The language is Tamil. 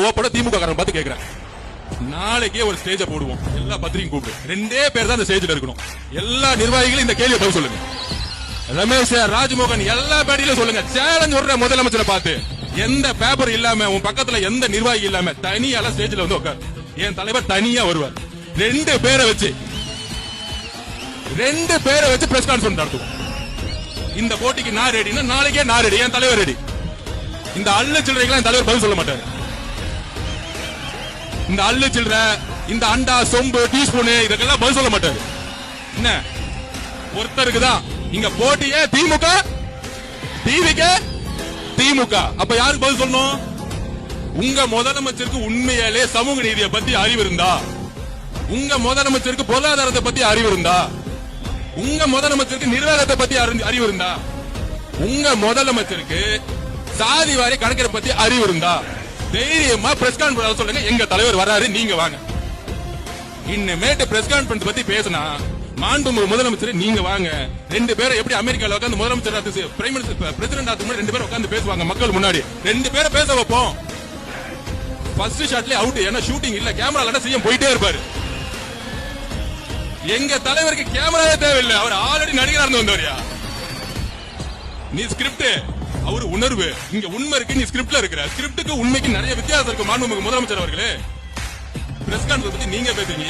ஓப்பட திமுக காரன் பார்த்து கேக்குறேன், நாளைக்கே ஒரு ஸ்டேஜ போடுவோம், எல்லா பத்திரிகையும் கூப்பிட்டு 2 பேர் தான் அந்த ஸ்டேஜ்ல இருக்கணும். எல்லா நிர்வாகிகளும் இந்த கேள்வியை பதில் சொல்லுங்க. ரமேஷ், ராஜ்மோகன் எல்லா பேட்டியிலும் சொல்லுங்க. சேலஞ்ச் விடுற முதலமைச்சரை பார்த்து, எந்த பேப்பர் இல்லாம உன் பக்கத்துல எந்த நிர்வாகி இல்லாம தனியால ஸ்டேஜ்ல வந்து உட்கார். என் தலைவர் தனியா வருவார். 2 பேரை வச்சு பிரஸ் கான்ஃபரன்ஸ் நடத்துவோம். இந்த போட்டிக்கு நான் ரெடினா நாளைக்கே நான் ரெடி, என் தலைவர் ரெடி. இந்த அள்ளு சில்லறைக்கெல்லாம் என் தலைவர் பதில் சொல்ல மாட்டாரு. இந்த அள்ளு சில்லற, இந்த அண்டா, சொம்பு, டீஸ்பூனு இதுக்கெல்லாம் பதில் சொல்ல மாட்டாரு. என்ன ஒருத்தருக்கு தான் இங்க போட்டியே திமுக, டிவிக்கு திமுக. அப்ப யாருக்கு பதில் சொல்லணும்? உங்க முதலமைச்சருக்கு உண்மையாலே சமூக நீதியை பத்தி அறிவு இருந்தா, உங்க முதலமைச்சருக்கு பொருளாதாரத்தை பத்தி அறிவு இருந்தா, உங்க முதலமைச்சருக்கு நிர்வாகத்தை பத்தி அறிவு இருந்தா, உங்க முதலமைச்சருக்கு சாதி வாரி கணக்கிற பத்தி அறிவு இருந்தா தைரியமா பிரஸ் கான்ஃபரன்ஸ் சொல்லுங்க. எங்க தலைவர் வராரு, நீங்க வாங்க. இன்னமேட்டு பிரஸ் கான்ஃபரன்ஸ் பத்தி பேசினா மாண்புமிகு முதலமைச்சர் நீங்க வாங்க. 2 பேரை எப்படி அமெரிக்கால உட்கார்ந்து முதலமைச்சர் பிரைம் மினிஸ்டர் பிரசிடென்ட் ஆகும் 2 பேரும் உட்கார்ந்து பேசுவாங்க மக்கள் முன்னாடி. 2 பேரை பேச வைப்போம். ஃபர்ஸ்ட் ஷாட்லயே அவுட். ஏன்னா ஷூட்டிங் இல்ல, கேமரால சிஎம் போயிட்டே இருப்பாரு. எங்க தலைவருக்கு கேமராவே தேவையில்லை, அவர் ஆல்ரெடி நடிகரா இருந்து வந்தவரியா. நீ ஸ்கிரிப்ட், அவரு உணர்வு. இங்க உண்மை இருக்கு, நீ ஸ்கிரிப்ட்ல இருக்கிற. ஸ்கிரிப்டுக்கு உண்மைக்கு நிறைய வித்தியாசம் இருக்கு. மாண்புமிகு முதலமைச்சர் அவர்களே, பிரஸ் கான்ஃபரன்ஸ் பத்தி நீங்க பேசுறீங்க.